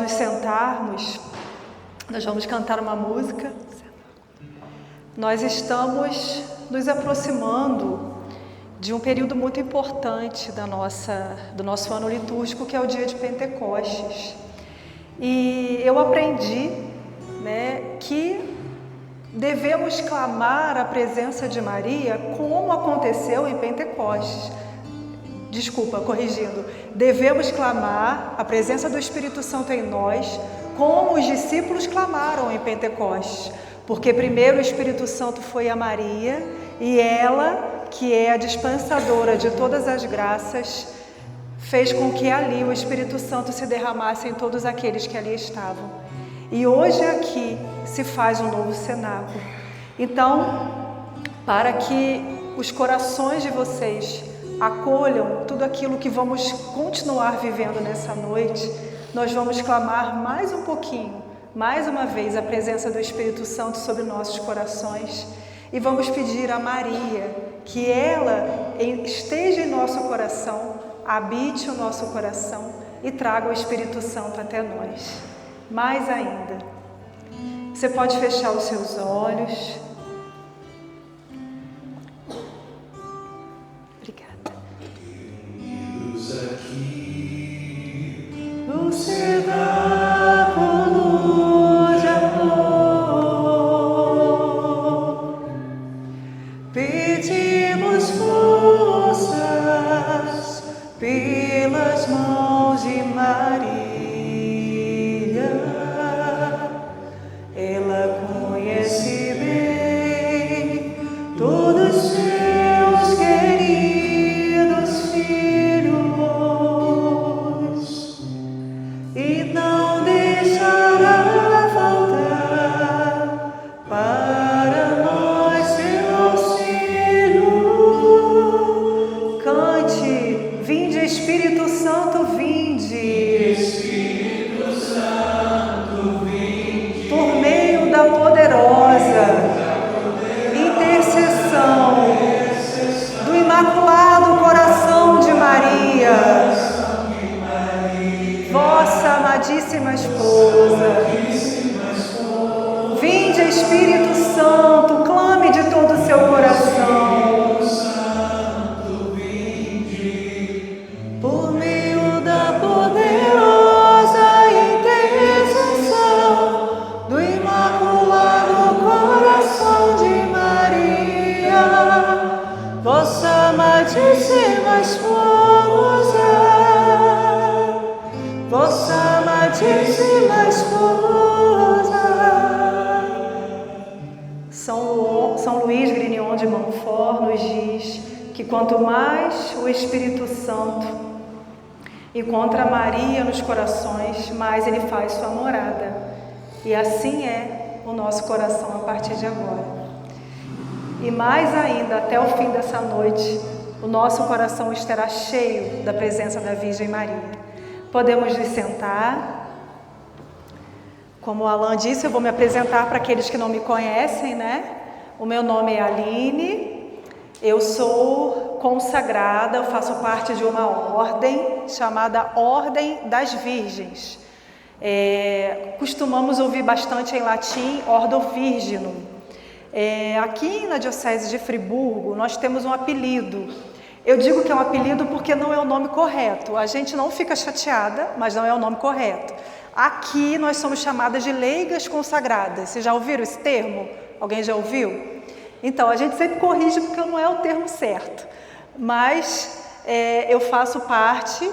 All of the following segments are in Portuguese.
nos sentarmos, nós vamos cantar uma música. Nós estamos nos aproximando de um período muito importante do nosso ano litúrgico, que é o dia de Pentecostes. E eu aprendi, que devemos clamar a presença de Maria como aconteceu em Pentecostes. Devemos clamar a presença do Espírito Santo em nós como os discípulos clamaram em Pentecostes. Porque primeiro o Espírito Santo foi a Maria e ela, que é a dispensadora de todas as graças, fez com que ali o Espírito Santo se derramasse em todos aqueles que ali estavam. E hoje aqui se faz um novo cenáculo. Então, para que os corações de vocês acolham tudo aquilo que vamos continuar vivendo nessa noite, nós vamos clamar mais um pouquinho, mais uma vez, a presença do Espírito Santo sobre nossos corações e vamos pedir a Maria que ela esteja em nosso coração, habite o nosso coração e traga o Espírito Santo até nós. Mais ainda, você pode fechar os seus olhos. Obrigada. Deus aqui, O cenáculo de amor, pedimos forças pelas mãos de Maria. Ela conhece bem todos seus queridos filhos e não deixará faltar para nós seu auxílio. Cante, vinde Espírito Santo, vinde. Espírito Santo, vinde. Por meio da poderosa intercessão do Imaculado Coração de Maria, vossa amadíssima esposa. Vinde, Espírito Santo, clame de todo o seu coração. Por meio da poderosa intercessão do Imaculado Coração de Maria, vossa amadíssima esposa, vossa amadíssima esposa. São Luís Grignion de Montfort nos diz que quanto mais o Espírito Santo encontra Maria nos corações, mais ele faz sua morada. E assim é o nosso coração a partir de agora. E mais ainda, até o fim dessa noite, o nosso coração estará cheio da presença da Virgem Maria. Podemos nos sentar. Como o Alan disse, eu vou me apresentar para aqueles que não me conhecem, O meu nome é Aline, eu sou consagrada, eu faço parte de uma ordem chamada Ordem das Virgens. Costumamos ouvir bastante em latim Ordo Virginum. Aqui na Diocese de Friburgo, nós temos um apelido. Eu digo que é um apelido porque não é o nome correto. A gente não fica chateada, mas não é o nome correto. Aqui nós somos chamadas de leigas consagradas. Vocês já ouviram esse termo? Alguém já ouviu? Então, a gente sempre corrige porque não é o termo certo. Mas eu faço parte,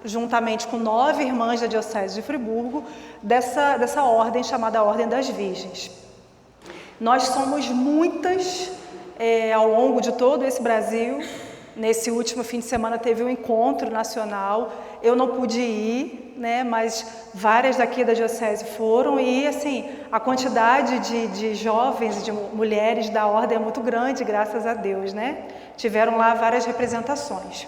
juntamente com 9 irmãs da Diocese de Friburgo, dessa ordem chamada Ordem das Virgens. Nós somos muitas ao longo de todo esse Brasil. Nesse último fim de semana teve um encontro nacional. Eu não pude ir, mas várias daqui da Diocese foram. E, assim, a quantidade de jovens e de mulheres da ordem é muito grande, graças a Deus, Tiveram lá várias representações.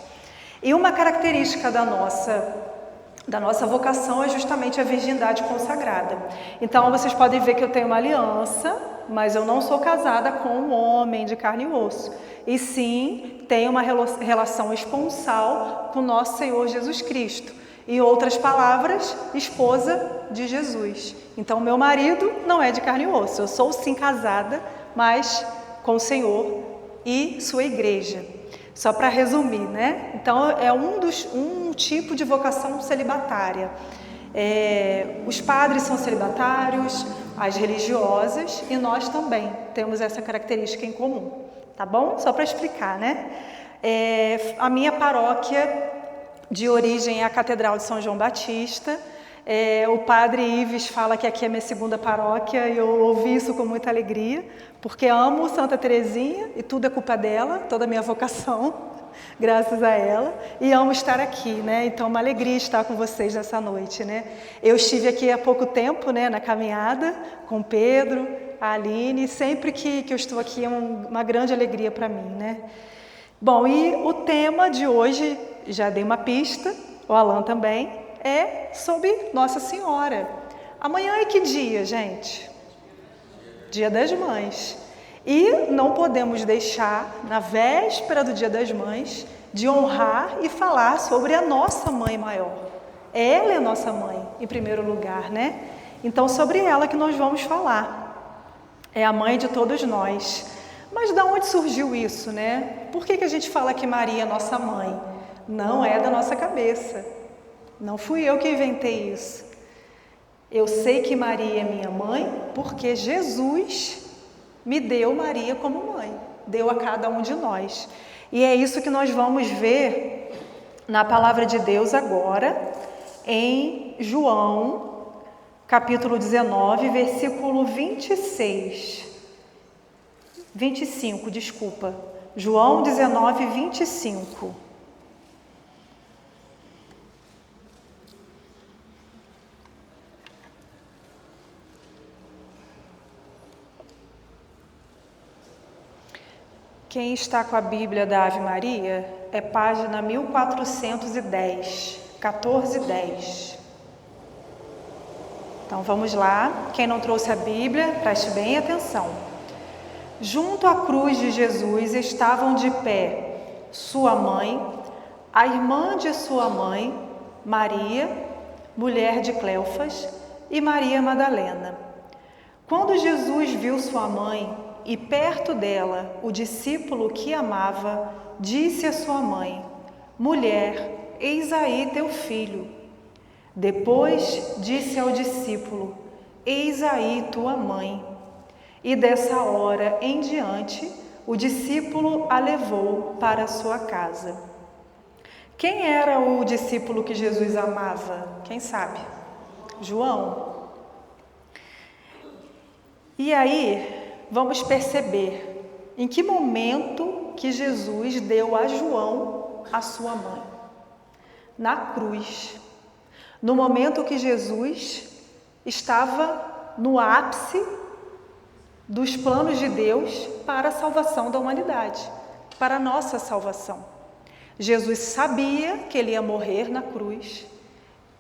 E uma característica da nossa vocação é justamente a virgindade consagrada. Então, vocês podem ver que eu tenho uma aliança, mas eu não sou casada com um homem de carne e osso. E sim, tenho uma relação esponsal com nosso Senhor Jesus Cristo. Em outras palavras, esposa de Jesus. Então, meu marido não é de carne e osso. Eu sou sim casada, mas com o Senhor e sua igreja. Só para resumir, né? Então, é um tipo de vocação celibatária. Os padres são celibatários, as religiosas, e nós também temos essa característica em comum, tá bom? Só para explicar, né? A minha paróquia de origem é a Catedral de São João Batista. O padre Ives fala que aqui é minha segunda paróquia e eu ouvi isso com muita alegria, porque amo Santa Teresinha e tudo é culpa dela, toda a minha vocação, graças a ela, e amo estar aqui, né? Então, uma alegria estar com vocês nessa noite, né? Eu estive aqui há pouco tempo, né, na caminhada com o Pedro, a Aline, e sempre que eu estou aqui é uma grande alegria para mim, né? Bom, e o tema de hoje, já dei uma pista, o Alan também, é sobre Nossa Senhora. Amanhã é que dia, gente? Dia das Mães. E não podemos deixar, na véspera do Dia das Mães, de honrar e falar sobre a nossa mãe maior. Ela é a nossa mãe, em primeiro lugar, né? Então, sobre ela que nós vamos falar. É a mãe de todos nós. Mas de onde surgiu isso, né? Por que a gente fala que Maria é nossa mãe? Não é da nossa cabeça. Não fui eu que inventei isso. Eu sei que Maria é minha mãe porque Jesus me deu Maria como mãe. Deu a cada um de nós. E é isso que nós vamos ver na palavra de Deus agora, em João, capítulo 19, versículo 25, desculpa. João 19, 25. Quem está com a Bíblia da Ave Maria, é página 1410, 1410. Então vamos lá. Quem não trouxe a Bíblia, preste bem atenção. Junto à cruz de Jesus estavam de pé sua mãe, a irmã de sua mãe, Maria, mulher de Cleofas, e Maria Madalena. Quando Jesus viu sua mãe e perto dela o discípulo que amava, disse à sua mãe: Mulher, eis aí teu filho. Depois disse ao discípulo: Eis aí tua mãe. E dessa hora em diante, o discípulo a levou para a sua casa. Quem era o discípulo que Jesus amava? Quem sabe? João. E aí, vamos perceber em que momento que Jesus deu a João a sua mãe. Na cruz. No momento que Jesus estava no ápice dos planos de Deus para a salvação da humanidade, para a nossa salvação. Jesus sabia que ele ia morrer na cruz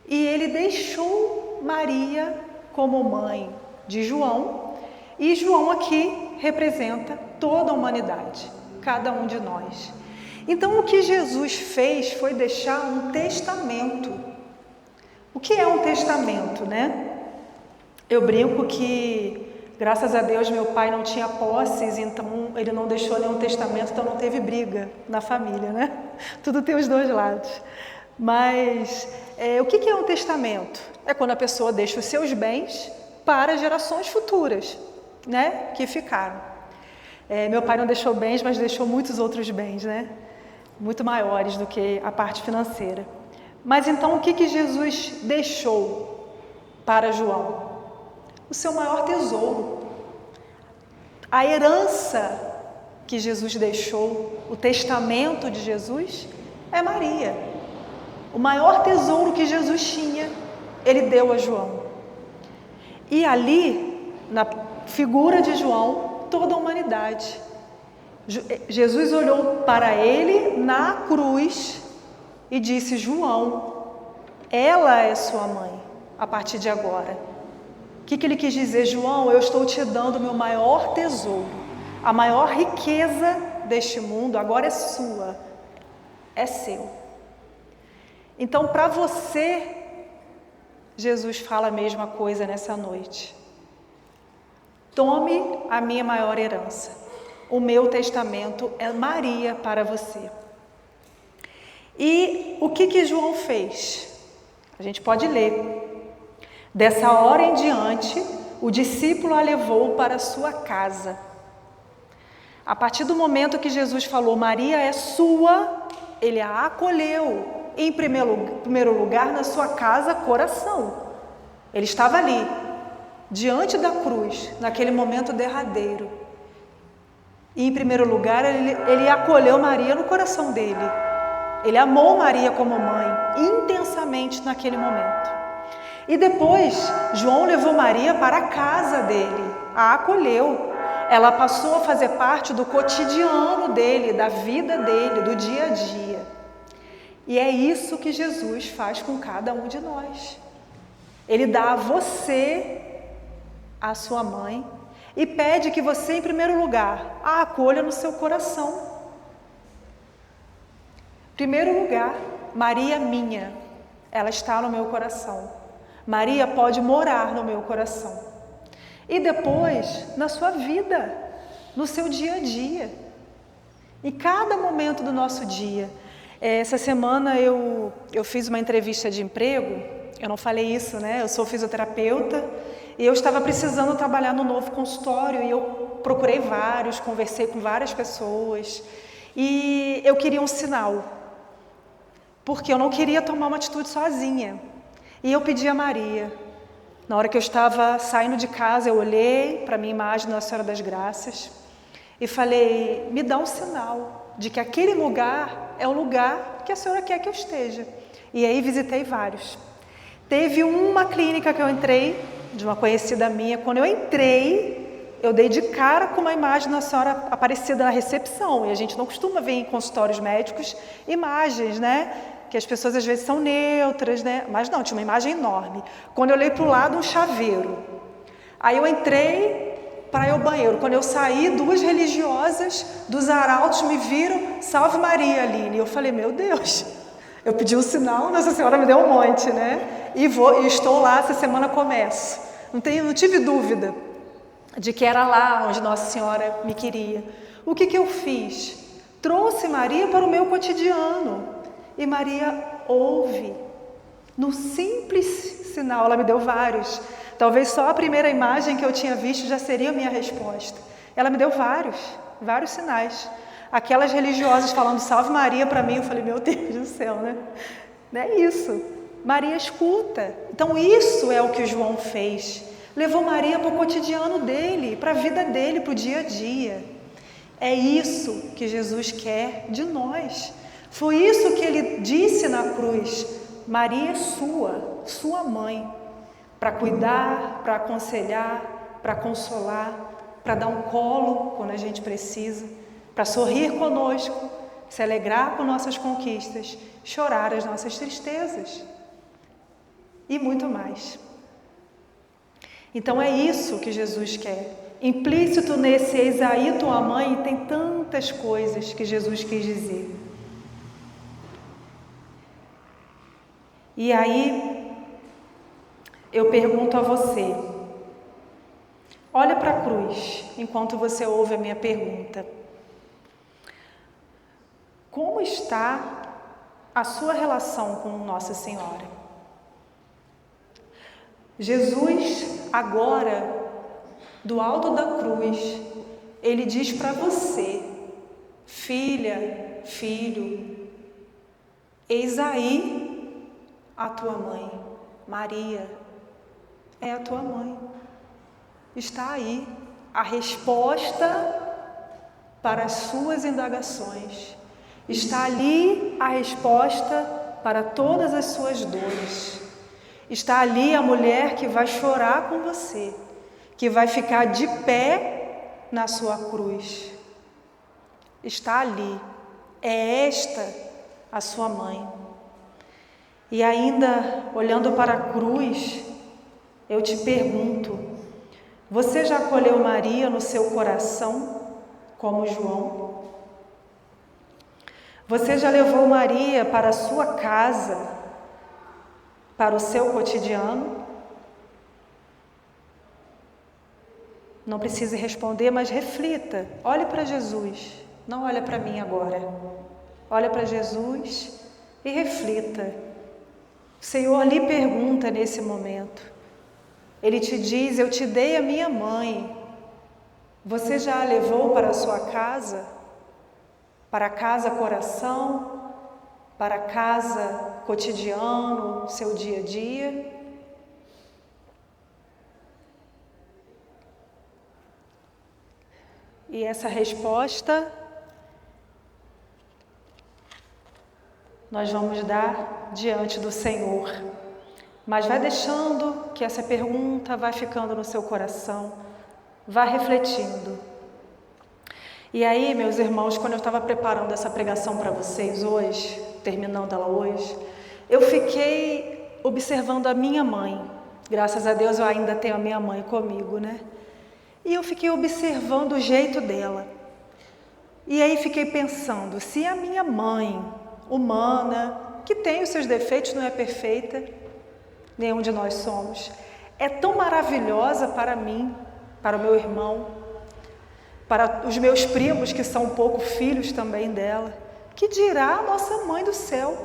e ele deixou Maria como mãe de João, e João aqui representa toda a humanidade, cada um de nós. Então, o que Jesus fez foi deixar um testamento. O que é um testamento, né? Eu brinco que, graças a Deus, meu pai não tinha posses, então ele não deixou nenhum testamento, então não teve briga na família, né? Tudo tem os dois lados. Mas o que é um testamento? É quando a pessoa deixa os seus bens para gerações futuras, né? Que ficaram. Meu pai não deixou bens, mas deixou muitos outros bens, né? Muito maiores do que a parte financeira. Mas então o que Jesus deixou para João? O seu maior tesouro. A herança que Jesus deixou, o testamento de Jesus, é Maria. O maior tesouro que Jesus tinha, ele deu a João. E ali, na figura de João, toda a humanidade. Jesus olhou para ele na cruz e disse: João, ela é sua mãe a partir de agora. O que ele quis dizer? João, eu estou te dando o meu maior tesouro, a maior riqueza deste mundo agora é sua, é seu. Então, para você, Jesus fala a mesma coisa nessa noite. Tome a minha maior herança. O meu testamento é Maria para você. E o que João fez? A gente pode ler. Dessa hora em diante, o discípulo a levou para sua casa. A partir do momento que Jesus falou, Maria é sua, ele a acolheu, em primeiro lugar, na sua casa, coração. Ele estava ali, diante da cruz, naquele momento derradeiro. E, em primeiro lugar, ele acolheu Maria no coração dele. Ele amou Maria como mãe, intensamente naquele momento. E depois, João levou Maria para a casa dele, a acolheu. Ela passou a fazer parte do cotidiano dele, da vida dele, do dia a dia. E é isso que Jesus faz com cada um de nós. Ele dá a você, a sua mãe, e pede que você, em primeiro lugar, a acolha no seu coração. Primeiro lugar, Maria minha, ela está no meu coração. Maria pode morar no meu coração. E depois, na sua vida, no seu dia a dia. Em cada momento do nosso dia. Essa semana eu fiz uma entrevista de emprego, eu não falei isso, né? Eu sou fisioterapeuta e eu estava precisando trabalhar no novo consultório e eu procurei vários, conversei com várias pessoas e eu queria um sinal, porque eu não queria tomar uma atitude sozinha. E eu pedi a Maria. Na hora que eu estava saindo de casa, eu olhei para a minha imagem da Senhora das Graças e falei, me dá um sinal de que aquele lugar é o lugar que a Senhora quer que eu esteja. E aí visitei vários. Teve uma clínica que eu entrei, de uma conhecida minha. Quando eu entrei, eu dei de cara com uma imagem da Senhora Aparecida na recepção. E a gente não costuma ver em consultórios médicos imagens, né? Que as pessoas às vezes são neutras, né? Mas não, tinha uma imagem enorme. Quando eu olhei para o lado, um chaveiro. Aí eu entrei para ir ao banheiro. Quando eu saí, duas religiosas dos arautos me viram, salve Maria, Aline. E eu falei, meu Deus, eu pedi um sinal, Nossa Senhora me deu um monte, né? E estou lá, essa semana começo. Não tive dúvida de que era lá onde Nossa Senhora me queria. O que eu fiz? Trouxe Maria para o meu cotidiano. E Maria ouve, no simples sinal, ela me deu vários. Talvez só a primeira imagem que eu tinha visto já seria a minha resposta. Ela me deu vários sinais. Aquelas religiosas falando salve Maria para mim, eu falei, meu Deus do céu, né? Não é isso. Maria escuta. Então isso é o que o João fez. Levou Maria para o cotidiano dele, para a vida dele, para o dia a dia. É isso que Jesus quer de nós. Foi isso que ele disse na cruz. Maria é sua mãe, para cuidar, para aconselhar, para consolar, para dar um colo quando a gente precisa, para sorrir conosco, se alegrar com nossas conquistas, chorar as nossas tristezas e muito mais. Então é isso que Jesus quer. Implícito nesse eis aí tua mãe tem tantas coisas que Jesus quis dizer. E aí, eu pergunto a você, olha para a cruz, enquanto você ouve a minha pergunta. Como está a sua relação com Nossa Senhora? Jesus, agora, do alto da cruz, ele diz para você, filha, filho, eis aí a tua mãe, Maria, é a tua mãe. Está aí a resposta para as suas indagações. Está ali a resposta para todas as suas dores. Está ali a mulher que vai chorar com você, que vai ficar de pé na sua cruz. Está ali. É esta a sua mãe. E ainda, olhando para a cruz, eu te pergunto, você já acolheu Maria no seu coração, como João? Você já levou Maria para a sua casa, para o seu cotidiano? Não precise responder, mas reflita. Olhe para Jesus. Não olha para mim agora. Olha para Jesus e reflita. O Senhor lhe pergunta nesse momento. Ele te diz: eu te dei a minha mãe. Você já a levou para a sua casa? Para a casa coração? Para a casa cotidiano, seu dia a dia? E essa resposta nós vamos dar diante do Senhor. Mas vai deixando que essa pergunta vai ficando no seu coração, vá refletindo. E aí, meus irmãos, quando eu estava preparando essa pregação para vocês hoje, terminando ela hoje, eu fiquei observando a minha mãe. Graças a Deus eu ainda tenho a minha mãe comigo, né? E eu fiquei observando o jeito dela. E aí fiquei pensando, se a minha mãe, humana, que tem os seus defeitos, não é perfeita, nenhum de nós somos, é tão maravilhosa para mim, para o meu irmão, para os meus primos, que são um pouco filhos também dela, que dirá a nossa mãe do céu?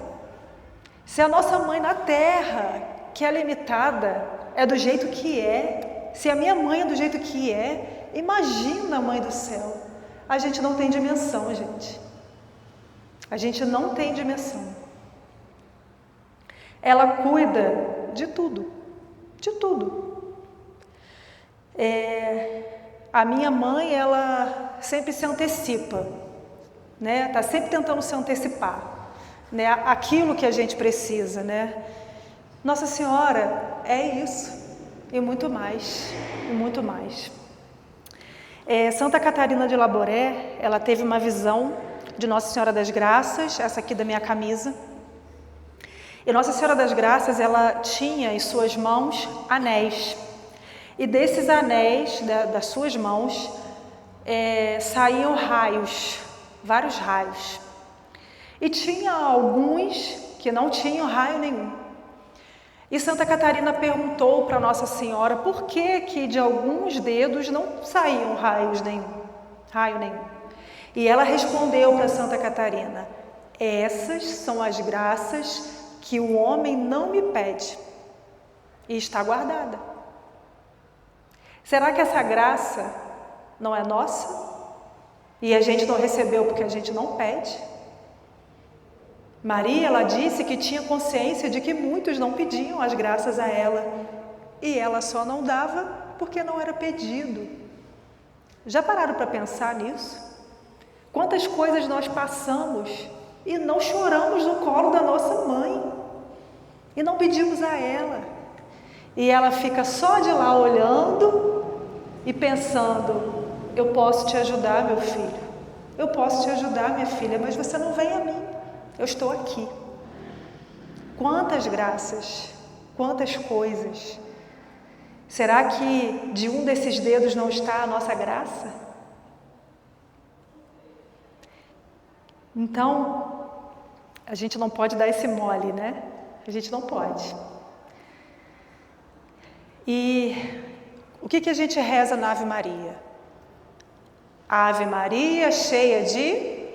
Se a nossa mãe na terra, que é limitada, é do jeito que é, se a minha mãe é do jeito que é, imagina a mãe do céu. A gente não tem dimensão, gente. A gente não tem dimensão. Ela cuida de tudo, de tudo. A minha mãe, ela sempre se antecipa, né? Tá sempre tentando se antecipar, né? Aquilo que a gente precisa, né? Nossa Senhora é isso. E muito mais, e muito mais. Santa Catarina de Laboré, ela teve uma visão de Nossa Senhora das Graças, essa aqui da minha camisa. E Nossa Senhora das Graças, ela tinha em suas mãos anéis. E desses anéis, das suas mãos, saíam raios, vários raios. E tinha alguns que não tinham raio nenhum. E Santa Catarina perguntou para Nossa Senhora por que de alguns dedos não saíam raio nenhum. E ela respondeu para Santa Catarina: essas são as graças que o homem não me pede e está guardada. Será que essa graça não é nossa? E a gente não recebeu porque a gente não pede? Maria, ela disse que tinha consciência de que muitos não pediam as graças a ela, e ela só não dava porque não era pedido. Já pararam para pensar nisso? Quantas coisas nós passamos e não choramos no colo da nossa mãe, e não pedimos a ela, e ela fica só de lá olhando e pensando: eu posso te ajudar, meu filho, eu posso te ajudar, minha filha, mas você não vem a mim. Eu estou aqui. Quantas graças, quantas coisas. Será que de um desses dedos não está a nossa graça? Então, a gente não pode dar esse mole, né? A gente não pode. E o que a gente reza na Ave Maria? Ave Maria, cheia de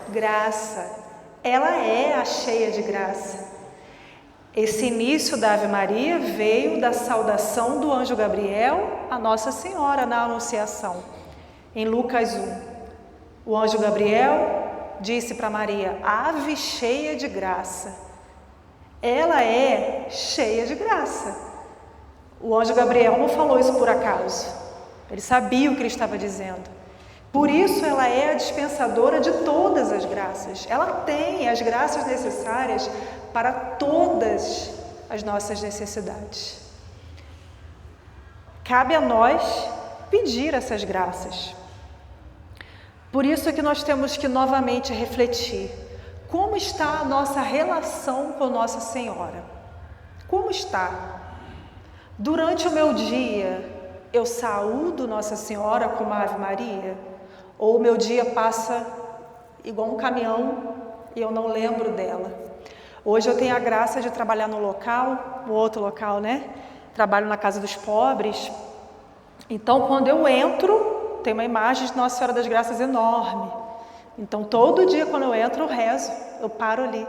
graça. Ela é a cheia de graça. Esse início da Ave Maria veio da saudação do anjo Gabriel a Nossa Senhora na Anunciação. Em Lucas 1, o anjo Gabriel disse para Maria: Ave cheia de graça. Ela é cheia de graça. O anjo Gabriel não falou isso por acaso. Ele sabia o que ele estava dizendo. Por isso ela é a dispensadora de todas as graças. Ela tem as graças necessárias para todas as nossas necessidades. Cabe a nós pedir essas graças. Por isso é que nós temos que novamente refletir. Como está a nossa relação com Nossa Senhora? Como está? Durante o meu dia, eu saúdo Nossa Senhora com uma Ave Maria? Ou o meu dia passa igual um caminhão e eu não lembro dela? Hoje eu tenho a graça de trabalhar no local no outro local, né? Trabalho na Casa dos Pobres. Então, quando eu entro, tem uma imagem de Nossa Senhora das Graças enorme. Então, todo dia quando eu entro, eu rezo, eu paro ali.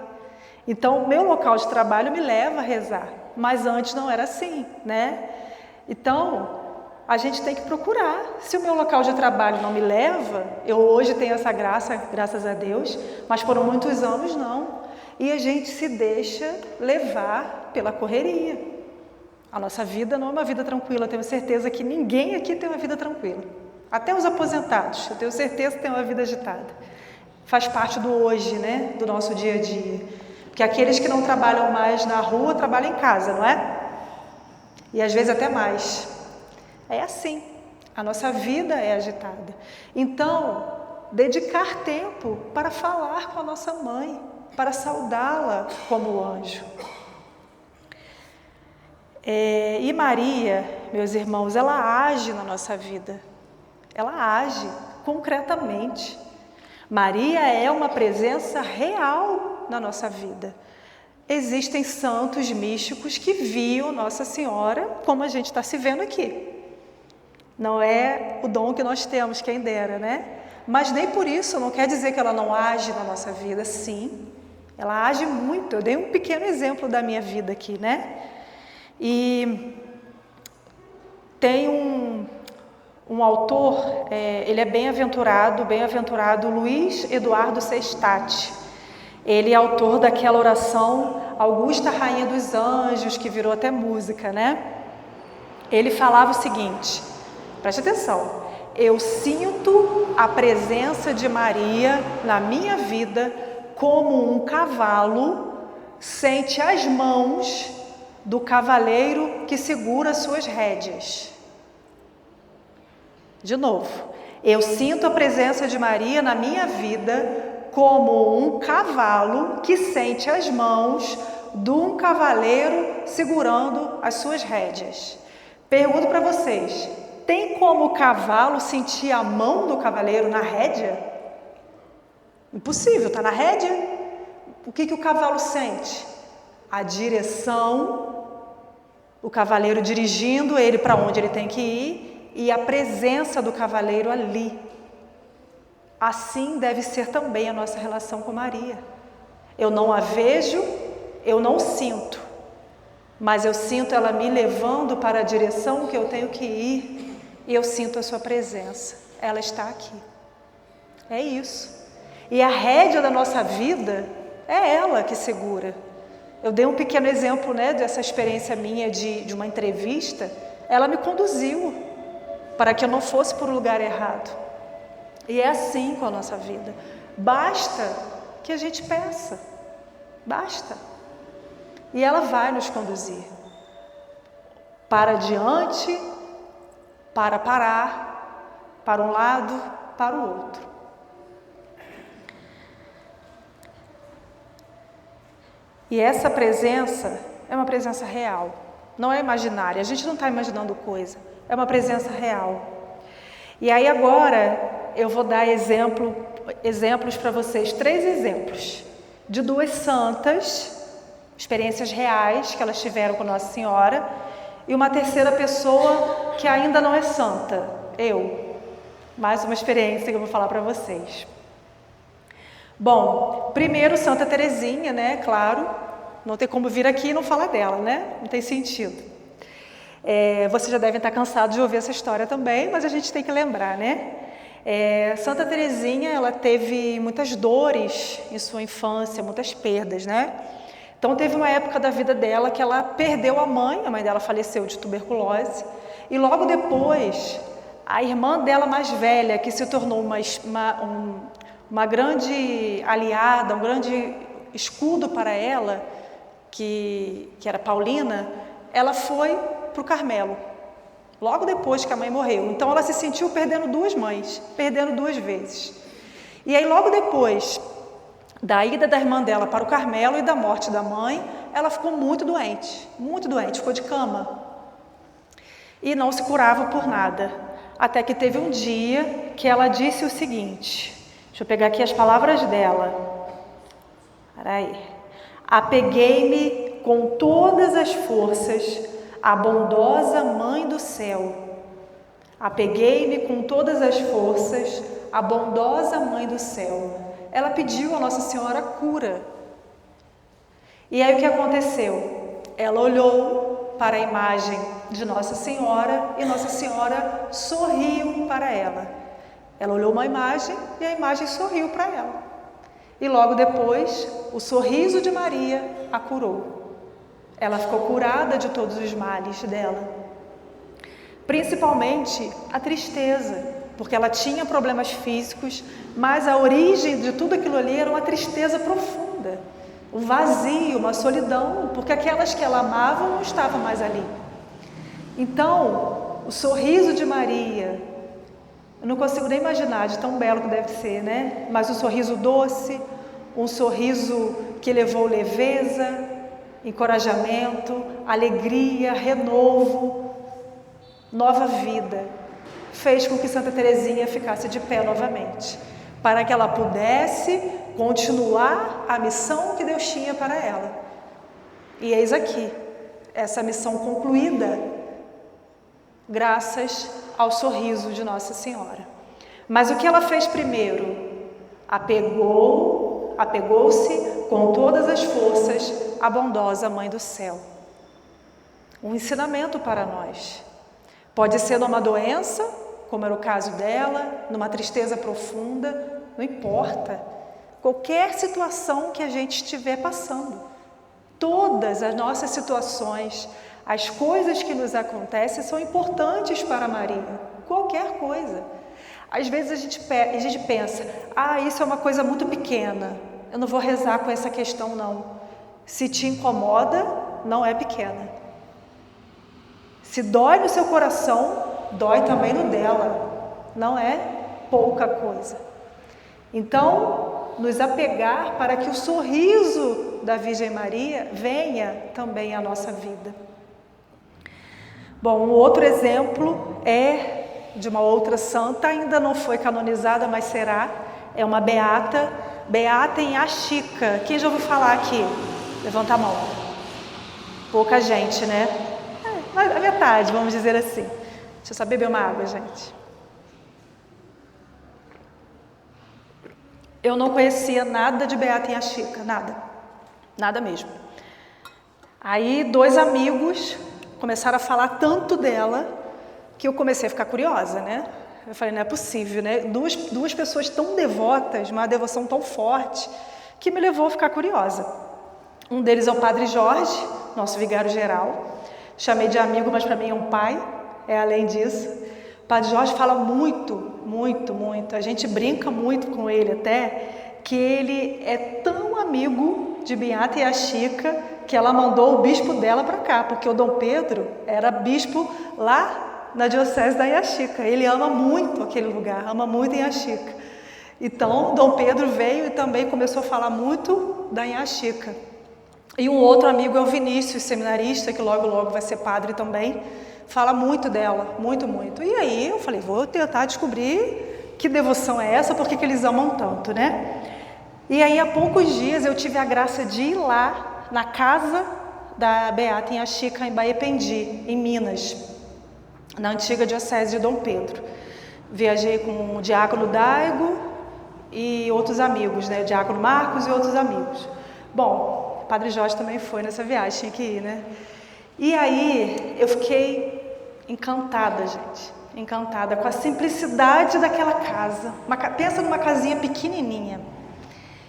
Então, o meu local de trabalho me leva a rezar, mas antes não era assim, né? Então, a gente tem que procurar. Se o meu local de trabalho não me leva, eu hoje tenho essa graça, graças a Deus, mas por muitos anos não. E a gente se deixa levar pela correria. A nossa vida não é uma vida tranquila, eu tenho certeza que ninguém aqui tem uma vida tranquila. Até os aposentados, eu tenho certeza que tem uma vida agitada. Faz parte do hoje, né? Do nosso dia a dia. Porque aqueles que não trabalham mais na rua, trabalham em casa, não é? E às vezes até mais. É assim, a nossa vida é agitada. Então, dedicar tempo para falar com a nossa mãe, para saudá-la como anjo. E Maria, meus irmãos, ela age na nossa vida. Ela age concretamente. Maria é uma presença real na nossa vida. Existem santos místicos que viam Nossa Senhora como a gente está se vendo aqui. Não é o dom que nós temos, quem dera, né? Mas nem por isso não quer dizer que ela não age na nossa vida. Sim, ela age muito. Eu dei um pequeno exemplo da minha vida aqui, né? E tem um autor, ele é bem-aventurado Luiz Eduardo Sestati. Ele é autor daquela oração Augusta Rainha dos Anjos, que virou até música, né? Ele falava o seguinte, preste atenção, eu sinto a presença de Maria na minha vida como um cavalo sente as mãos do cavaleiro que segura suas rédeas. De novo, eu sinto a presença de Maria na minha vida como um cavalo que sente as mãos de um cavaleiro segurando as suas rédeas. Pergunto para vocês, tem como o cavalo sentir a mão do cavaleiro na rédea? Impossível, está na rédea? O que o cavalo sente? A direção, o cavaleiro dirigindo ele para onde ele tem que ir e a presença do cavaleiro ali. Assim deve ser também a nossa relação com Maria. Eu não a vejo, eu não sinto, mas eu sinto ela me levando para a direção que eu tenho que ir e eu sinto a sua presença. Ela está aqui. É isso. E a rédea da nossa vida é ela que segura. Eu dei um pequeno exemplo, né, dessa experiência minha de uma entrevista. Ela me conduziu para que eu não fosse por um lugar errado. E é assim com a nossa vida. Basta que a gente peça. Basta. E ela vai nos conduzir. Para adiante, para parar, para um lado, para o outro. E essa presença é uma presença real. Não é imaginária. A gente não está imaginando coisa. É uma presença real. E aí agora eu vou dar exemplos para vocês, 3 exemplos de 2 santas, experiências reais que elas tiveram com Nossa Senhora, e uma terceira pessoa que ainda não é santa, eu. Mais uma experiência que eu vou falar para vocês. Bom, primeiro Santa Teresinha, né? Claro, não tem como vir aqui e não falar dela, né? Não tem sentido. Vocês já devem estar cansados de ouvir essa história também, mas a gente tem que lembrar, né? Santa Teresinha, ela teve muitas dores em sua infância, muitas perdas, né? Então teve uma época da vida dela que ela perdeu a mãe dela faleceu de tuberculose, e logo depois a irmã dela mais velha, que se tornou uma grande aliada, um grande escudo para ela, que era Paulina, ela foi para o Carmelo. Logo depois que a mãe morreu. Então ela se sentiu perdendo 2 mães, perdendo 2 vezes. E aí logo depois da ida da irmã dela para o Carmelo e da morte da mãe, ela ficou muito doente, ficou de cama. E não se curava por nada. Até que teve um dia que ela disse o seguinte, deixa eu pegar aqui as palavras dela. Peraí. Apeguei-me com todas as forças à bondosa Mãe do céu. Apeguei-me com todas as forças à bondosa Mãe do céu. Ela pediu a Nossa Senhora cura. E aí o que aconteceu? Ela olhou para a imagem de Nossa Senhora e Nossa Senhora sorriu para ela. Ela olhou uma imagem e a imagem sorriu para ela. E logo depois, o sorriso de Maria a curou. Ela ficou curada de todos os males dela. Principalmente a tristeza, porque ela tinha problemas físicos, mas a origem de tudo aquilo ali era uma tristeza profunda, um vazio, uma solidão, porque aquelas que ela amava não estavam mais ali. Então, o sorriso de Maria, eu não consigo nem imaginar de tão belo que deve ser, né? Mas um sorriso doce, um sorriso que levou leveza, encorajamento, alegria, renovo, nova vida, fez com que Santa Teresinha ficasse de pé novamente, para que ela pudesse continuar a missão que Deus tinha para ela. E eis aqui, essa missão concluída, graças ao sorriso de Nossa Senhora. Mas o que ela fez primeiro? Apegou-se com todas as forças à bondosa Mãe do céu. Um ensinamento para nós. Pode ser numa doença, como era o caso dela, numa tristeza profunda, não importa. Qualquer situação que a gente estiver passando, todas as nossas situações, as coisas que nos acontecem são importantes para Maria, qualquer coisa. Às vezes a gente pensa, isso é uma coisa muito pequena, eu não vou rezar com essa questão não. Se te incomoda, não é pequena. Se dói no seu coração, dói também no dela, não é pouca coisa. Então, nos apegar para que o sorriso da Virgem Maria venha também à nossa vida. Bom, um outro exemplo é de uma outra santa, ainda não foi canonizada, mas será, é uma beata, beata em Axica. Quem já ouviu falar aqui? Levanta a mão. Pouca gente, né? A metade, vamos dizer assim. Deixa eu só beber uma água, gente. Eu não conhecia nada de beata em Axica, nada mesmo. Aí 2 amigos começaram a falar tanto dela que eu comecei a ficar curiosa, né? Eu falei, não é possível, né? Duas pessoas tão devotas, uma devoção tão forte, que me levou a ficar curiosa. Um deles é o Padre Jorge, nosso vigário geral. Chamei de amigo, mas para mim é um pai, além disso. O Padre Jorge fala muito. A gente brinca muito com ele até, que ele é tão amigo de Beata e Axica que ela mandou o bispo dela para cá, porque o Dom Pedro era bispo lá na diocese da Iaxica. Ele ama muito aquele lugar, ama muito Iaxica. Então, Dom Pedro veio e também começou a falar muito da Iaxica. E um outro amigo é o Vinícius, seminarista, que logo vai ser padre também. Fala muito dela, muito. E aí eu falei, vou tentar descobrir que devoção é essa, por que eles amam tanto, né? E aí há poucos dias eu tive a graça de ir lá na casa da Beata em Axica, em Baependi, em Minas, na antiga diocese de Dom Pedro. Viajei com o diácono Daigo e outros amigos, né? O diácono Marcos e outros amigos. Bom, o Padre Jorge também foi nessa viagem, tinha que ir, né? E aí eu fiquei encantada, gente, encantada com a simplicidade daquela casa. Pensa numa casinha pequenininha.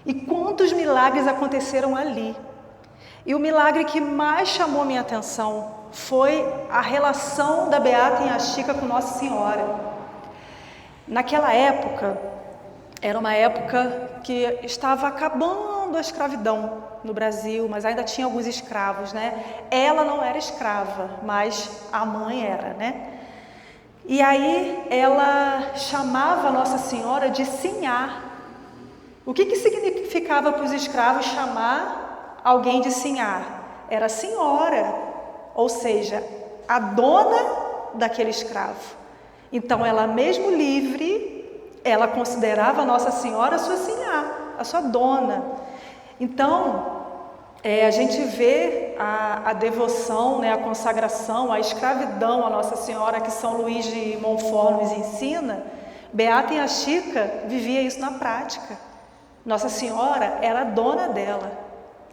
E quantos milagres aconteceram ali. E o milagre que mais chamou minha atenção foi a relação da Beata em Axica com Nossa Senhora. Naquela época, era uma época que estava acabando a escravidão no Brasil, mas ainda tinha alguns escravos, né? Ela não era escrava, mas a mãe era, né? E aí ela chamava Nossa Senhora de Sinhá. O que significava para os escravos chamar alguém de Sinhá? Era senhora, ou seja, a dona daquele escravo. Então ela mesmo livre, ela considerava Nossa Senhora a sua Sinhá, a sua dona. Então, a gente vê a devoção, né, a consagração, a escravidão à Nossa Senhora, que São Luís de Montfort nos ensina, Beata Inha Chica vivia isso na prática. Nossa Senhora era a dona dela.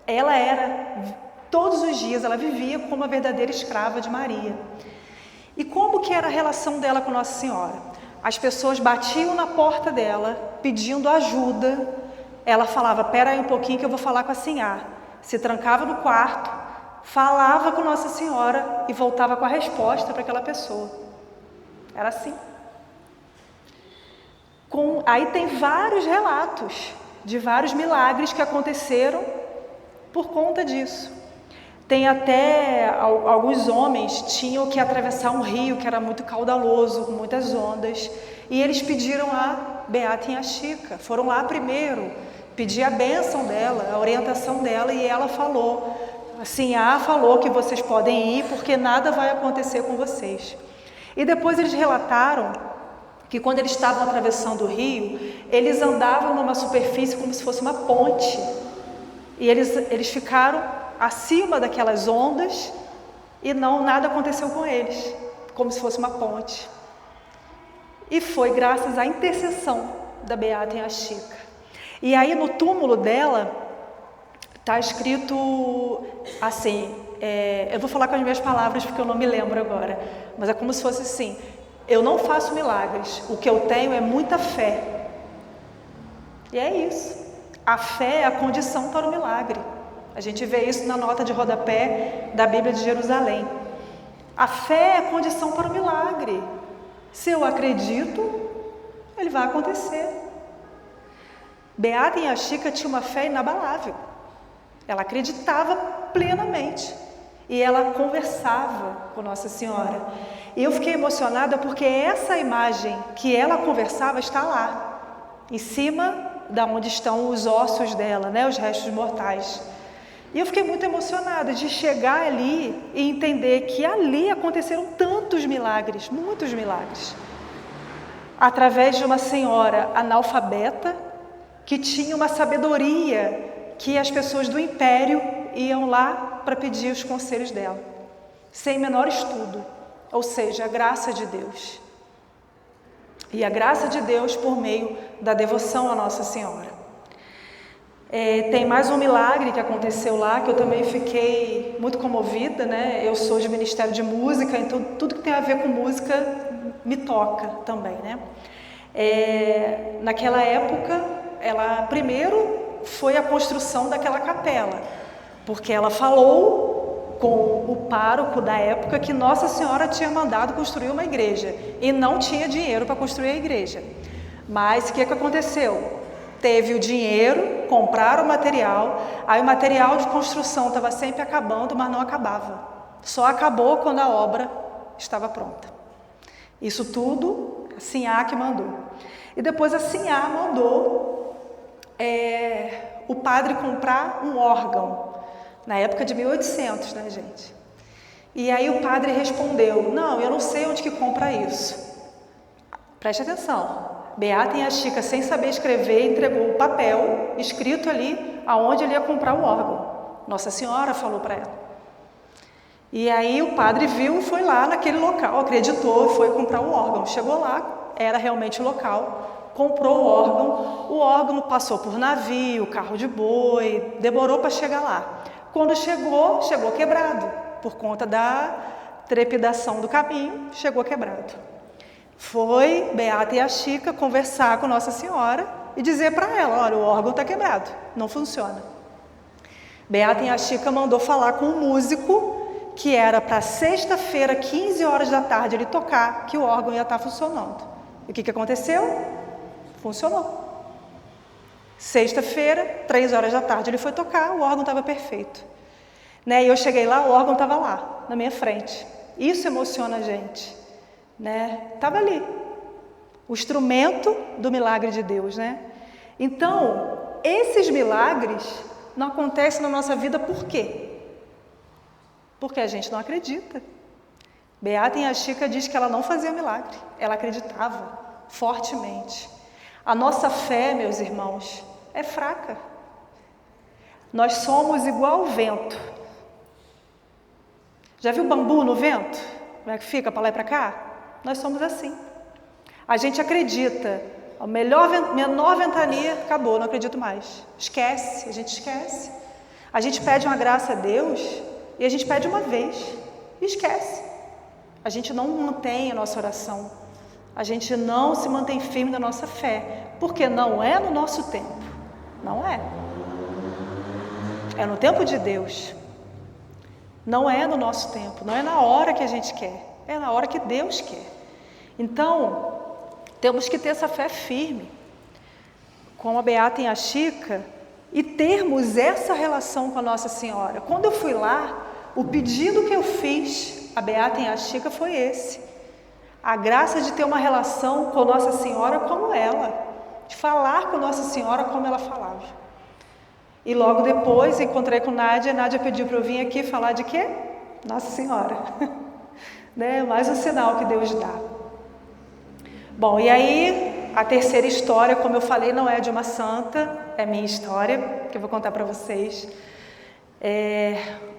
Ela era, todos os dias, ela vivia como uma verdadeira escrava de Maria. E como que era a relação dela com Nossa Senhora? As pessoas batiam na porta dela, pedindo ajuda. Ela falava, pera aí um pouquinho que eu vou falar com a Sinhá. Se trancava no quarto, falava com Nossa Senhora e voltava com a resposta para aquela pessoa. Era assim. Aí tem vários relatos de vários milagres que aconteceram por conta disso. Tem até alguns homens tinham que atravessar um rio que era muito caudaloso, com muitas ondas, e eles pediram a Beata Inha Chica. Foram lá primeiro, pedir a bênção dela, a orientação dela, e ela falou, assim, falou que vocês podem ir porque nada vai acontecer com vocês. E depois eles relataram que quando eles estavam atravessando o rio, eles andavam numa superfície como se fosse uma ponte, e eles ficaram acima daquelas ondas e nada aconteceu com eles, como se fosse uma ponte. E foi graças à intercessão da Beata Inha Chica. E aí no túmulo dela está escrito assim, eu vou falar com as minhas palavras porque eu não me lembro agora, mas é como se fosse assim, eu não faço milagres, o que eu tenho é muita fé. E é isso, a fé é a condição para o milagre. A gente vê isso na nota de rodapé da Bíblia de Jerusalém. A fé é a condição para o milagre. Se eu acredito, ele vai acontecer. Beata Inha Chica tinha uma fé inabalável. Ela acreditava plenamente. E ela conversava com Nossa Senhora. E eu fiquei emocionada porque essa imagem que ela conversava está lá, em cima da onde estão os ossos dela, né, os restos mortais. E eu fiquei muito emocionada de chegar ali e entender que ali aconteceram tantos milagres, muitos milagres. Através de uma senhora analfabeta que tinha uma sabedoria que as pessoas do império iam lá para pedir os conselhos dela, sem menor estudo, ou seja, a graça de Deus. E a graça de Deus por meio da devoção à Nossa Senhora. Tem mais um milagre que aconteceu lá, que eu também fiquei muito comovida, né? Eu sou de Ministério de Música, então tudo que tem a ver com música me toca também, né? Naquela época, ela primeiro foi a construção daquela capela, porque ela falou com o pároco da época que Nossa Senhora tinha mandado construir uma igreja e não tinha dinheiro para construir a igreja. Mas o que aconteceu? Teve o dinheiro, compraram o material, aí o material de construção estava sempre acabando, mas não acabava. Só acabou quando a obra estava pronta. Isso tudo a Sinhá que mandou. E depois a Sinhá mandou o padre comprar um órgão, na época de 1800, né, gente? E aí o padre respondeu, não, eu não sei onde que compra isso. Preste atenção. Beata Inha Chica, sem saber escrever, entregou o papel escrito ali aonde ele ia comprar o órgão. Nossa Senhora falou para ela. E aí o padre viu e foi lá naquele local, acreditou, foi comprar o órgão. Chegou lá, era realmente o local, comprou o órgão passou por navio, carro de boi, demorou para chegar lá. Quando chegou quebrado, por conta da trepidação do caminho, chegou quebrado. Foi Beata Inha Chica conversar com Nossa Senhora e dizer para ela, olha, o órgão está quebrado, não funciona. Beata Inha Chica mandou falar com um músico que era para sexta-feira, 15 horas da tarde, ele tocar, que o órgão ia estar funcionando. E o que aconteceu? Funcionou. Sexta-feira, 3 horas da tarde, ele foi tocar, o órgão estava perfeito. Né? E eu cheguei lá, o órgão estava lá, na minha frente. Isso emociona a gente. Né? Estava ali, o instrumento do milagre de Deus, né? Então, esses milagres não acontecem na nossa vida por quê? Porque a gente não acredita. Beata Inha Chica diz que ela não fazia milagre, ela acreditava fortemente. A nossa fé, meus irmãos, é fraca. Nós somos igual ao vento. Já viu bambu no vento? Como é que fica para lá e para cá? Nós somos assim. A gente acredita, a menor ventania, acabou, não acredito mais. Esquece, a gente esquece. A gente pede uma graça a Deus e a gente pede uma vez e esquece. A gente não mantém a nossa oração. A gente não se mantém firme na nossa fé, porque não é no nosso tempo. Não é. É no tempo de Deus. Não é no nosso tempo, não é na hora que a gente quer, é na hora que Deus quer. Então, temos que ter essa fé firme, como a Beata e a Chica, e termos essa relação com a Nossa Senhora. Quando eu fui lá, o pedido que eu fiz a Beata e a Chica foi esse: a graça de ter uma relação com Nossa Senhora como ela, de falar com Nossa Senhora como ela falava. E logo depois encontrei com Nádia, Nádia pediu para eu vir aqui falar de quê? Nossa Senhora. Né? Mais um sinal que Deus dá. Bom, e aí a terceira história, como eu falei, não é de uma santa, é minha história, que eu vou contar para vocês.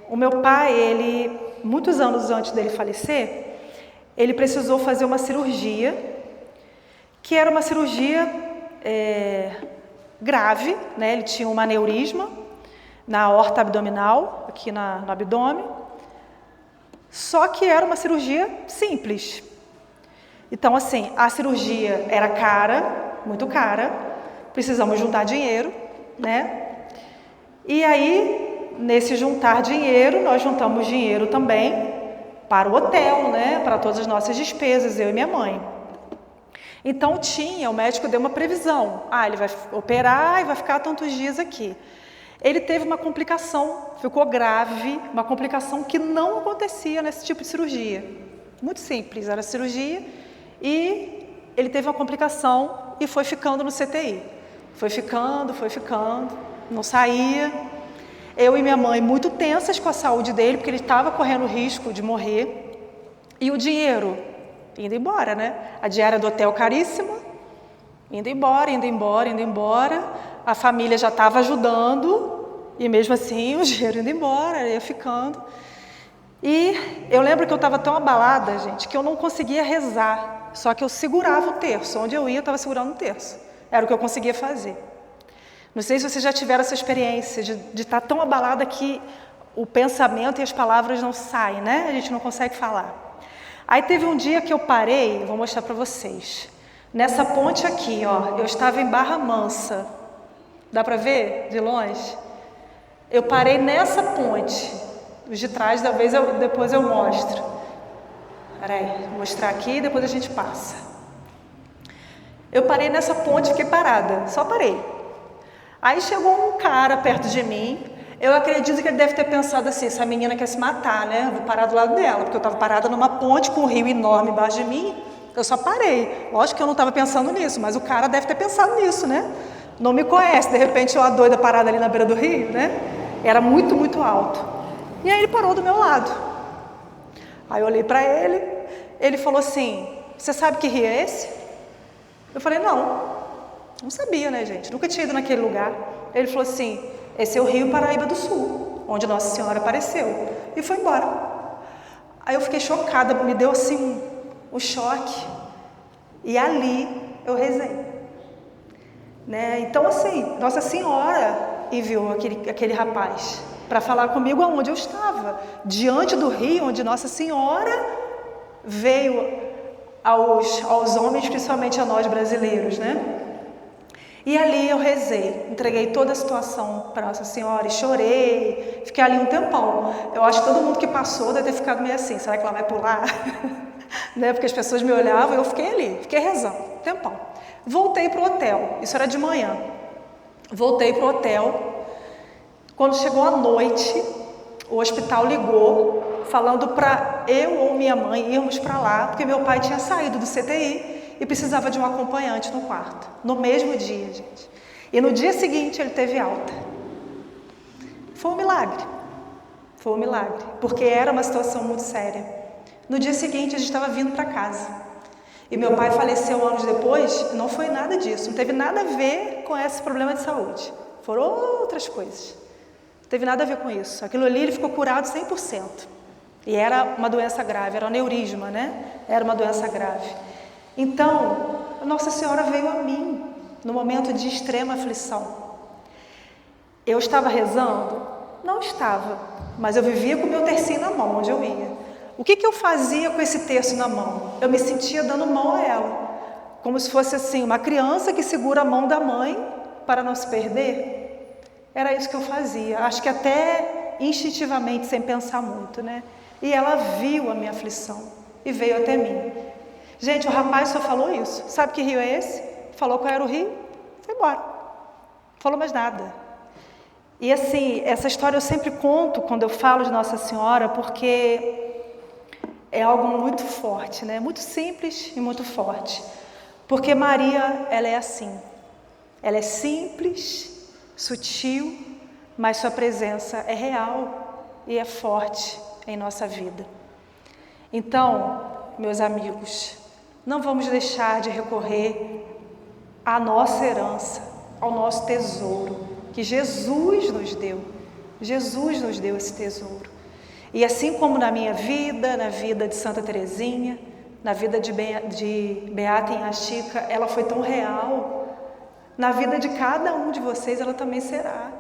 O meu pai, ele, muitos anos antes dele falecer, ele precisou fazer uma cirurgia, que era uma cirurgia grave, né? Ele tinha um aneurisma na aorta abdominal, aqui no abdômen, só que era uma cirurgia simples. Então, assim, a cirurgia era cara, muito cara, precisamos juntar dinheiro, né? E aí, nesse juntar dinheiro, nós juntamos dinheiro também para o hotel, né? Para todas as nossas despesas, eu e minha mãe. Então o médico deu uma previsão. Ele vai operar e vai ficar tantos dias aqui. Ele teve uma complicação, ficou grave, uma complicação que não acontecia nesse tipo de cirurgia. Muito simples, era cirurgia e ele teve uma complicação e foi ficando no CTI. Foi ficando, não saía. Eu e minha mãe muito tensas com a saúde dele, porque ele estava correndo risco de morrer. E o dinheiro indo embora, né? A diária do hotel caríssima, indo embora. A família já estava ajudando e mesmo assim o dinheiro indo embora, ia ficando. E eu lembro que eu estava tão abalada, gente, que eu não conseguia rezar, só que eu segurava o terço. Onde eu ia, eu estava segurando o terço. Era o que eu conseguia fazer. Não sei se vocês já tiveram essa experiência de estar tão abalada que o pensamento e as palavras não saem, né? A gente não consegue falar. Aí teve um dia que eu parei, vou mostrar para vocês. Nessa ponte aqui, ó, eu estava em Barra Mansa. Dá para ver de longe? Eu parei nessa ponte. Os de trás, depois eu mostro. Peraí, vou mostrar aqui e depois a gente passa. Eu parei nessa ponte, fiquei parada, só parei. Aí chegou um cara perto de mim. Eu acredito que ele deve ter pensado assim: essa menina quer se matar, né? Vou parar do lado dela, porque eu estava parada numa ponte com um rio enorme embaixo de mim. Eu só parei. Lógico que eu não estava pensando nisso, mas o cara deve ter pensado nisso, né? Não me conhece, de repente eu a doida parada ali na beira do rio, né? Era muito, muito alto. E aí ele parou do meu lado. Aí eu olhei para ele, ele falou assim: você sabe que rio é esse? Eu falei: não sabia, né, gente? Nunca tinha ido naquele lugar. Ele falou assim: esse é o Rio Paraíba do Sul, onde Nossa Senhora apareceu. E foi embora. Aí eu fiquei chocada, me deu assim um choque. E ali eu rezei. Né? Então assim, Nossa Senhora enviou aquele rapaz para falar comigo aonde eu estava. Diante do rio, onde Nossa Senhora veio aos homens, principalmente a nós brasileiros, né? E ali eu rezei, entreguei toda a situação para Nossa Senhora e chorei, fiquei ali um tempão. Eu acho que todo mundo que passou deve ter ficado meio assim: será que ela vai pular? Né? Porque as pessoas me olhavam e eu fiquei ali, fiquei rezando, um tempão. Voltei para o hotel, isso era de manhã. Voltei para o hotel. Quando chegou a noite, o hospital ligou, falando para eu ou minha mãe irmos para lá, porque meu pai tinha saído do CTI e precisava de um acompanhante no quarto, no mesmo dia, gente. E no dia seguinte ele teve alta. Foi um milagre, porque era uma situação muito séria. No dia seguinte a gente estava vindo para casa. E meu pai faleceu anos depois, e não foi nada disso, não teve nada a ver com esse problema de saúde. Foram outras coisas. Não teve nada a ver com isso. Aquilo ali ele ficou curado 100%. E era uma doença grave, era um aneurisma, né? Era uma doença grave. Então, Nossa Senhora veio a mim, no momento de extrema aflição. Eu estava rezando? Não estava, mas eu vivia com o meu tercinho na mão, onde eu ia. O que eu fazia com esse terço na mão? Eu me sentia dando mão a ela, como se fosse assim, uma criança que segura a mão da mãe para não se perder. Era isso que eu fazia, acho que até instintivamente, sem pensar muito, né? E ela viu a minha aflição e veio até mim. Gente, o rapaz só falou isso. Sabe que rio é esse? Falou qual era o rio, foi embora. Não falou mais nada. E assim, essa história eu sempre conto quando eu falo de Nossa Senhora, porque é algo muito forte, né? Muito simples e muito forte. Porque Maria, ela é assim. Ela é simples, sutil, mas sua presença é real e é forte em nossa vida. Então, meus amigos, não vamos deixar de recorrer à nossa herança, ao nosso tesouro, que Jesus nos deu. Jesus nos deu esse tesouro. E assim como na minha vida, na vida de Santa Teresinha, na vida de Beata Inha-Chica, ela foi tão real, na vida de cada um de vocês ela também será.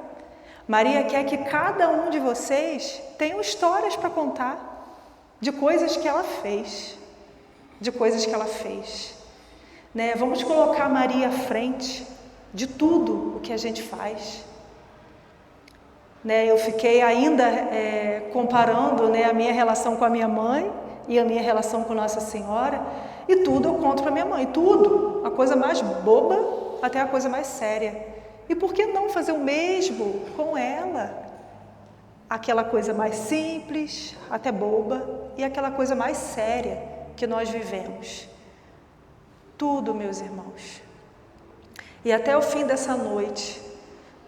Maria quer que cada um de vocês tenha histórias para contar de coisas que ela fez, né? Vamos colocar Maria à frente de tudo o que a gente faz, né? Eu fiquei ainda comparando, né, a minha relação com a minha mãe e a minha relação com Nossa Senhora, e tudo eu conto para minha mãe, tudo, a coisa mais boba até a coisa mais séria. E por que não fazer o mesmo com ela? Aquela coisa mais simples, até boba, e aquela coisa mais séria que nós vivemos. Tudo, meus irmãos. E até o fim dessa noite,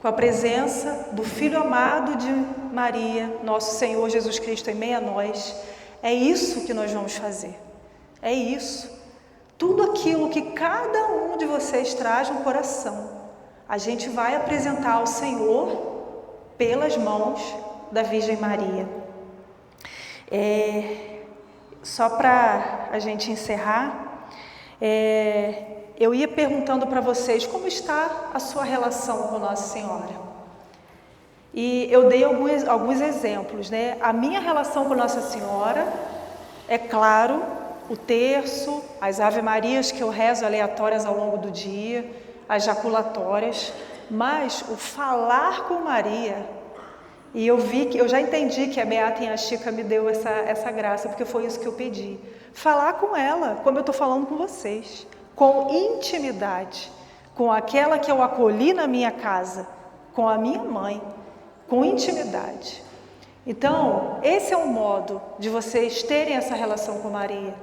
com a presença do Filho amado de Maria, nosso Senhor Jesus Cristo em meio a nós, é isso que nós vamos fazer. É isso. Tudo aquilo que cada um de vocês traz no coração, a gente vai apresentar ao Senhor pelas mãos da Virgem Maria. Só para a gente encerrar, eu ia perguntando para vocês como está a sua relação com Nossa Senhora. E eu dei alguns exemplos, né? A minha relação com Nossa Senhora é, claro, o terço, as Ave-Marias que eu rezo aleatórias ao longo do dia, as jaculatórias, mas o falar com Maria, e eu já entendi que a Beata Inha-Chica me deu essa graça, porque foi isso que eu pedi. Falar com ela, como eu estou falando com vocês, com intimidade, com aquela que eu acolhi na minha casa, com a minha mãe, com intimidade. Então, esse é um modo de vocês terem essa relação com Maria.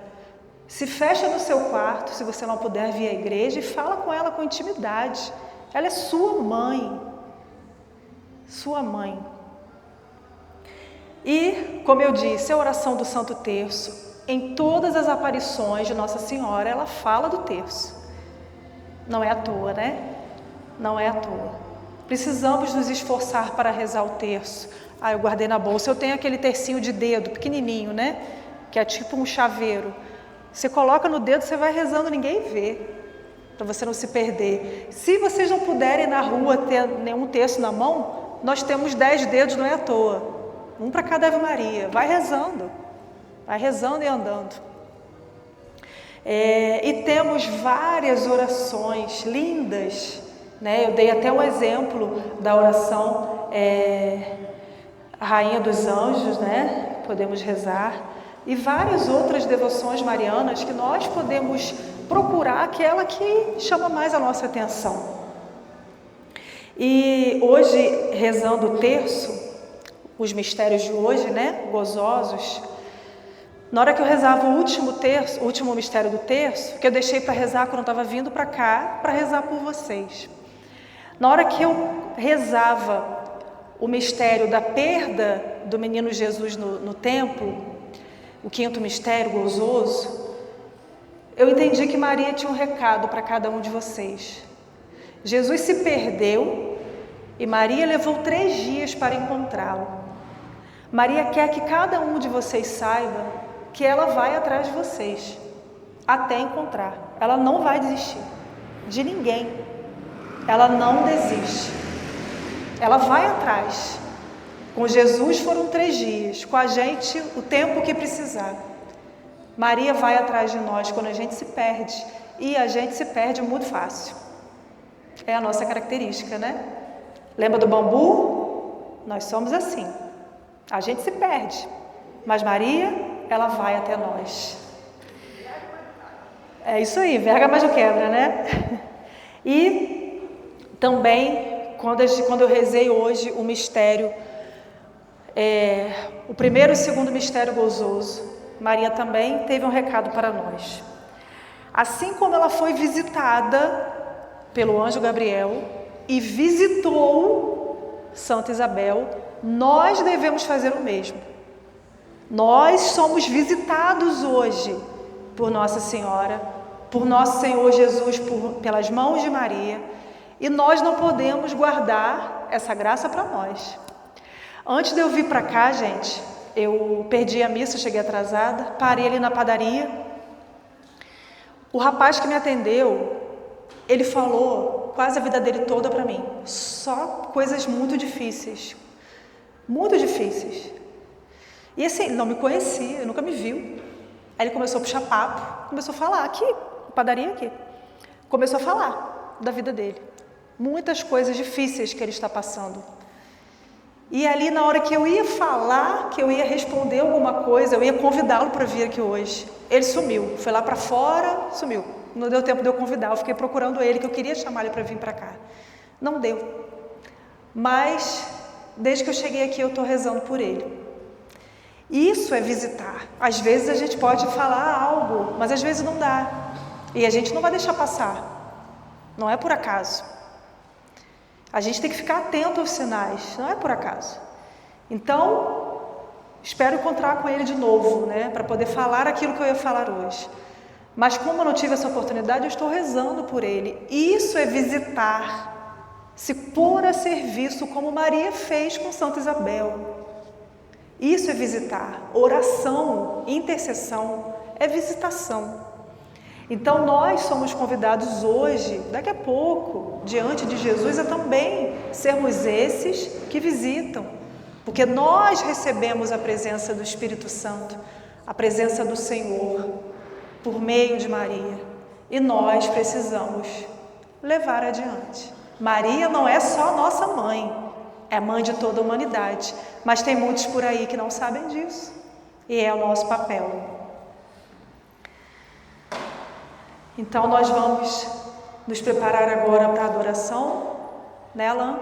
Se fecha no seu quarto, se você não puder vir à igreja, e fala com ela com intimidade. Ela é sua mãe. Sua mãe. E, como eu disse, a oração do Santo Terço, em todas as aparições de Nossa Senhora, ela fala do terço. Não é à toa, né? Não é à toa. Precisamos nos esforçar para rezar o terço. Eu guardei na bolsa. Eu tenho aquele tercinho de dedo, pequenininho, né? Que é tipo um chaveiro. Você coloca no dedo, você vai rezando, ninguém vê, para você não se perder. Se vocês não puderem na rua ter nenhum terço na mão, nós temos 10 dedos, não é à toa. Um para cada Ave Maria. Vai rezando e andando. E temos várias orações lindas, né? Eu dei até um exemplo da oração Rainha dos Anjos, né? Podemos rezar. E várias outras devoções marianas que nós podemos procurar aquela que chama mais a nossa atenção. E hoje, rezando o terço, os mistérios de hoje, né, gozosos, na hora que eu rezava o último mistério do terço, que eu deixei para rezar quando eu estava vindo para cá, para rezar por vocês. Na hora que eu rezava o mistério da perda do menino Jesus no templo, o quinto mistério gozoso, eu entendi que Maria tinha um recado para cada um de vocês. Jesus se perdeu e Maria levou 3 dias para encontrá-lo. Maria quer que cada um de vocês saiba que ela vai atrás de vocês, até encontrar. Ela não vai desistir de ninguém. Ela não desiste. Ela vai atrás. Com Jesus foram 3 dias, com a gente o tempo que precisar. Maria vai atrás de nós quando a gente se perde, e a gente se perde muito fácil. É a nossa característica, né? Lembra do bambu? Nós somos assim. A gente se perde, mas Maria, ela vai até nós. É isso aí, verga mais não quebra, né? E também, quando eu rezei hoje o mistério, o primeiro e o segundo mistério gozoso, Maria também teve um recado para nós. Assim como ela foi visitada pelo anjo Gabriel e visitou Santa Isabel, nós devemos fazer o mesmo. Nós somos visitados hoje por Nossa Senhora, por Nosso Senhor Jesus, pelas mãos de Maria, e nós não podemos guardar essa graça para nós. Antes de eu vir para cá, gente, eu perdi a missa, cheguei atrasada, parei ali na padaria. O rapaz que me atendeu, ele falou quase a vida dele toda para mim, só coisas muito difíceis. Muito difíceis. E assim, ele não me conhecia, nunca me viu. Aí ele começou a puxar papo, começou a falar aqui, padaria aqui. Começou a falar da vida dele. Muitas coisas difíceis que ele está passando. E ali na hora que eu ia falar, que eu ia responder alguma coisa, eu ia convidá-lo para vir aqui hoje, ele sumiu. Foi lá para fora, sumiu. Não deu tempo de eu convidar, eu fiquei procurando ele, que eu queria chamar ele para vir para cá. Não deu. Mas desde que eu cheguei aqui, eu estou rezando por ele. Isso é visitar. Às vezes a gente pode falar algo, mas às vezes não dá. E a gente não vai deixar passar. Não é por acaso. A gente tem que ficar atento aos sinais, não é por acaso. Então, espero encontrar com ele de novo, né? Para poder falar aquilo que eu ia falar hoje. Mas como eu não tive essa oportunidade, eu estou rezando por ele. Isso é visitar. Se pôr a serviço, como Maria fez com Santa Isabel. Isso é visitar. Oração, intercessão, é visitação. Então nós somos convidados hoje, daqui a pouco, diante de Jesus, a também sermos esses que visitam. Porque nós recebemos a presença do Espírito Santo, a presença do Senhor, por meio de Maria. E nós precisamos levar adiante. Maria não é só nossa mãe, é mãe de toda a humanidade, mas tem muitos por aí que não sabem disso, e é o nosso papel. Então nós vamos nos preparar agora para a adoração, né, Alain?